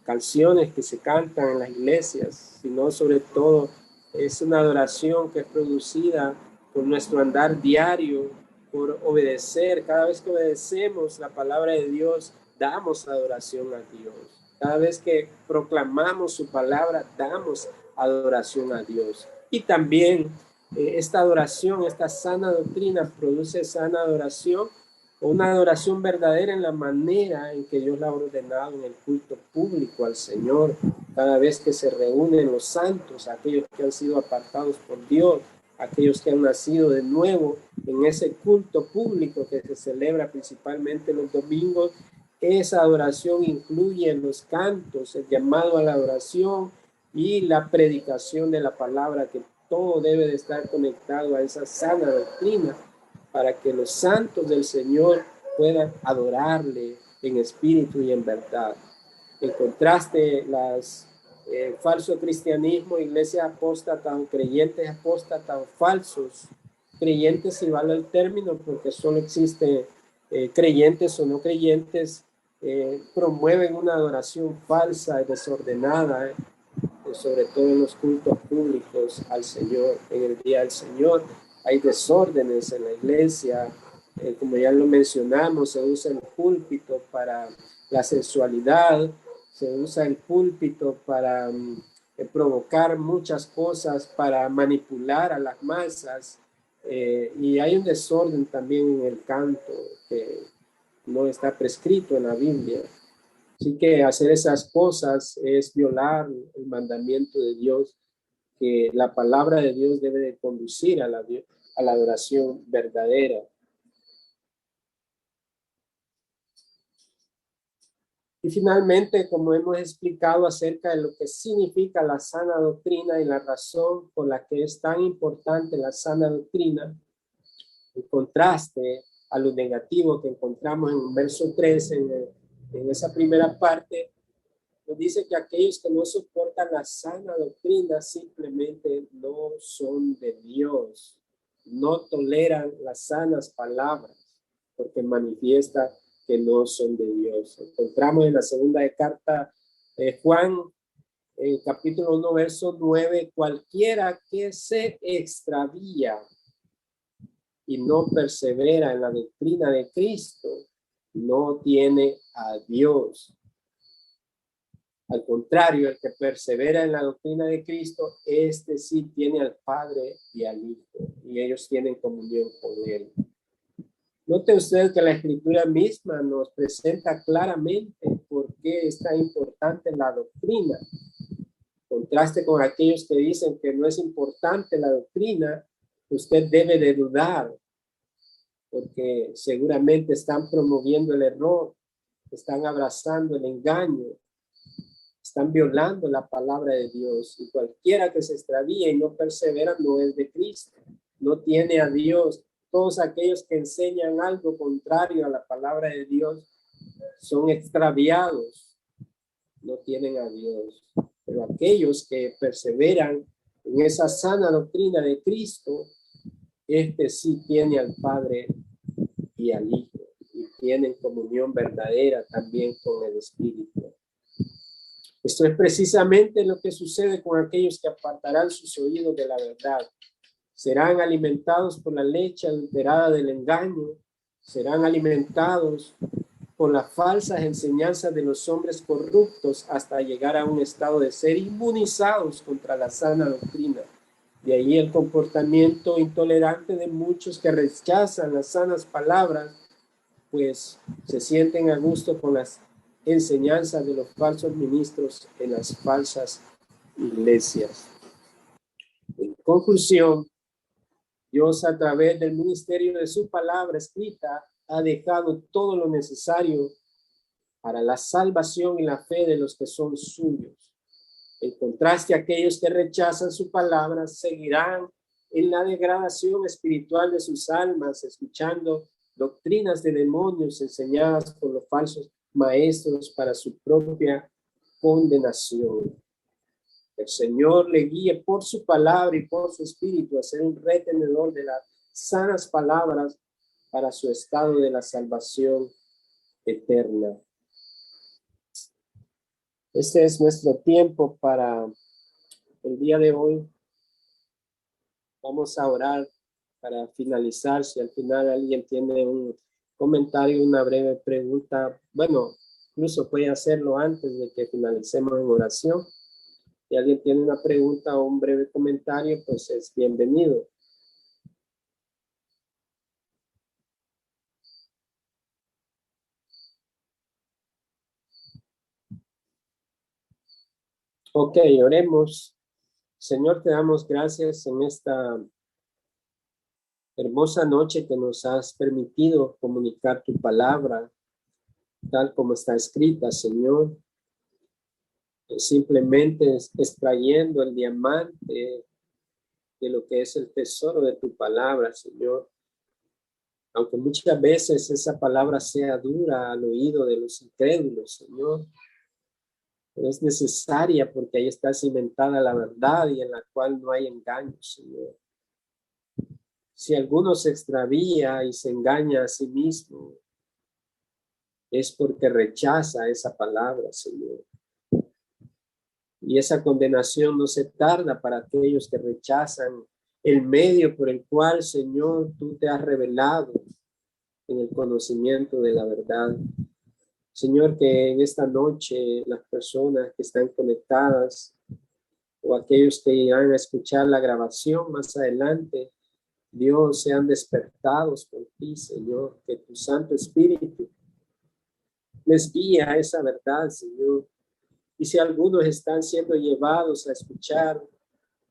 A: canciones que se cantan en las iglesias, sino sobre todo es una adoración que es producida por nuestro andar diario, por obedecer. Cada vez que obedecemos la palabra de Dios, damos adoración a Dios. Cada vez que proclamamos su palabra, damos adoración a Dios. Y también esta adoración, esta sana doctrina produce sana adoración, una adoración verdadera en la manera en que Dios la ha ordenado en el culto público al Señor. Cada vez que se reúnen los santos, aquellos que han sido apartados por Dios, aquellos que han nacido de nuevo en ese culto público que se celebra principalmente los domingos, esa adoración incluye los cantos, el llamado a la adoración y la predicación de la palabra, que todo debe de estar conectado a esa sana doctrina para que los santos del Señor puedan adorarle en espíritu y en verdad. En contraste, falso cristianismo, iglesias apóstatas o creyentes apóstatas o falsos creyentes, si vale el término, porque solo existe creyentes o no creyentes, promueven una adoración falsa y desordenada, sobre todo en los cultos públicos al Señor, en el día del Señor. Hay desórdenes en la iglesia, como ya lo mencionamos, se usa el púlpito para la sensualidad, se usa el púlpito para provocar muchas cosas, para manipular a las masas, y hay un desorden también en el canto que no está prescrito en la Biblia. Así que hacer esas cosas es violar el mandamiento de Dios, que la palabra de Dios debe de conducir a la adoración verdadera. Y finalmente, como hemos explicado acerca de lo que significa la sana doctrina y la razón por la que es tan importante la sana doctrina, en contraste a lo negativo que encontramos en el verso 3, en esa primera parte, nos dice que aquellos que no soportan la sana doctrina simplemente no son de Dios, no toleran las sanas palabras, porque manifiesta que no son de Dios. Encontramos en la segunda carta de Juan, en capítulo 1, verso 9, cualquiera que se extravía y no persevera en la doctrina de Cristo, no tiene a Dios. Al contrario, el que persevera en la doctrina de Cristo, este sí tiene al Padre y al Hijo, y ellos tienen comunión con Él. Note usted que la Escritura misma nos presenta claramente por qué es tan importante la doctrina. Contraste con aquellos que dicen que no es importante la doctrina, usted debe de dudar, porque seguramente están promoviendo el error, están abrazando el engaño, están violando la palabra de Dios, y cualquiera que se extravíe y no persevera no es de Cristo, no tiene a Dios. Todos aquellos que enseñan algo contrario a la palabra de Dios son extraviados, no tienen a Dios. Pero aquellos que perseveran en esa sana doctrina de Cristo, este sí tiene al Padre y al Hijo, y tienen comunión verdadera también con el Espíritu. Esto es precisamente lo que sucede con aquellos que apartarán sus oídos de la verdad. Serán alimentados por la leche adulterada del engaño, serán alimentados por las falsas enseñanzas de los hombres corruptos hasta llegar a un estado de ser inmunizados contra la sana doctrina. De ahí el comportamiento intolerante de muchos que rechazan las sanas palabras, pues se sienten a gusto con las enseñanzas de los falsos ministros en las falsas iglesias. En conclusión, Dios, a través del ministerio de su palabra escrita, ha dejado todo lo necesario para la salvación y la fe de los que son suyos. En contraste, aquellos que rechazan su palabra seguirán en la degradación espiritual de sus almas, escuchando doctrinas de demonios enseñadas por los falsos maestros para su propia condenación. El Señor le guíe por su palabra y por su espíritu a ser un retenedor de las sanas palabras para su estado de la salvación eterna. Este es nuestro tiempo para el día de hoy. Vamos a orar para finalizar. Si al final alguien tiene un comentario, una breve pregunta, bueno, incluso puede hacerlo antes de que finalicemos en oración. Si alguien tiene una pregunta o un breve comentario, pues es bienvenido. Ok, oremos. Señor, te damos gracias en esta hermosa noche que nos has permitido comunicar tu palabra, tal como está escrita, Señor. Simplemente extrayendo el diamante de lo que es el tesoro de tu palabra, Señor. Aunque muchas veces esa palabra sea dura al oído de los incrédulos, Señor, pero es necesaria porque ahí está cimentada la verdad y en la cual no hay engaño, Señor. Si alguno se extravía y se engaña a sí mismo, es porque rechaza esa palabra, Señor. Y esa condenación no se tarda para aquellos que rechazan el medio por el cual, Señor, tú te has revelado en el conocimiento de la verdad. Señor, que en esta noche las personas que están conectadas o aquellos que irán a escuchar la grabación más adelante, Dios, sean despertados por ti, Señor, que tu Santo Espíritu les guía a esa verdad, Señor. Y si algunos están siendo llevados a escuchar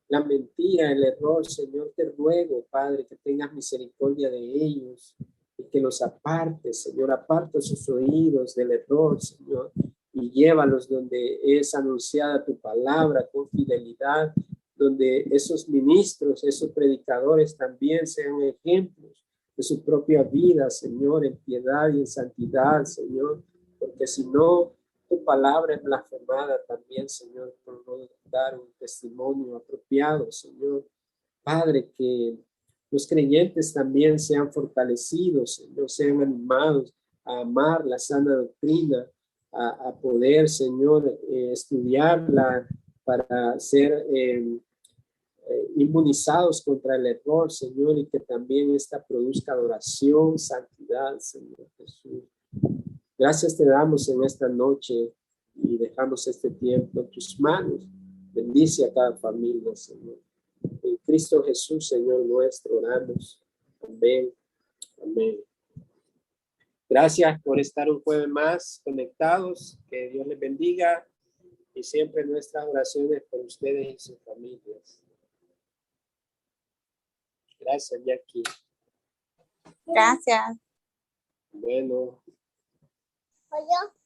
A: la mentira, el error, Señor, te ruego, Padre, que tengas misericordia de ellos y que los apartes, Señor, aparta sus oídos del error, Señor, y llévalos donde es anunciada tu palabra con fidelidad, donde esos ministros, esos predicadores también sean ejemplos de su propia vida, Señor, en piedad y en santidad, Señor, porque si no, tu palabra es blasfemada también, Señor, por no dar un testimonio apropiado, Señor. Padre, que los creyentes también sean fortalecidos, Señor, sean animados a amar la sana doctrina, a poder, Señor, estudiarla para ser inmunizados contra el error, Señor, y que también esta produzca adoración, santidad, Señor Jesús. Gracias te damos en esta noche y dejamos este tiempo en tus manos. Bendice a cada familia, Señor. En Cristo Jesús, Señor nuestro, oramos. Amén. Amén. Gracias por estar un jueves más conectados. Que Dios les bendiga y siempre nuestras oraciones por ustedes y sus familias. Gracias, Jackie.
B: Gracias.
A: Bueno.
B: Oye.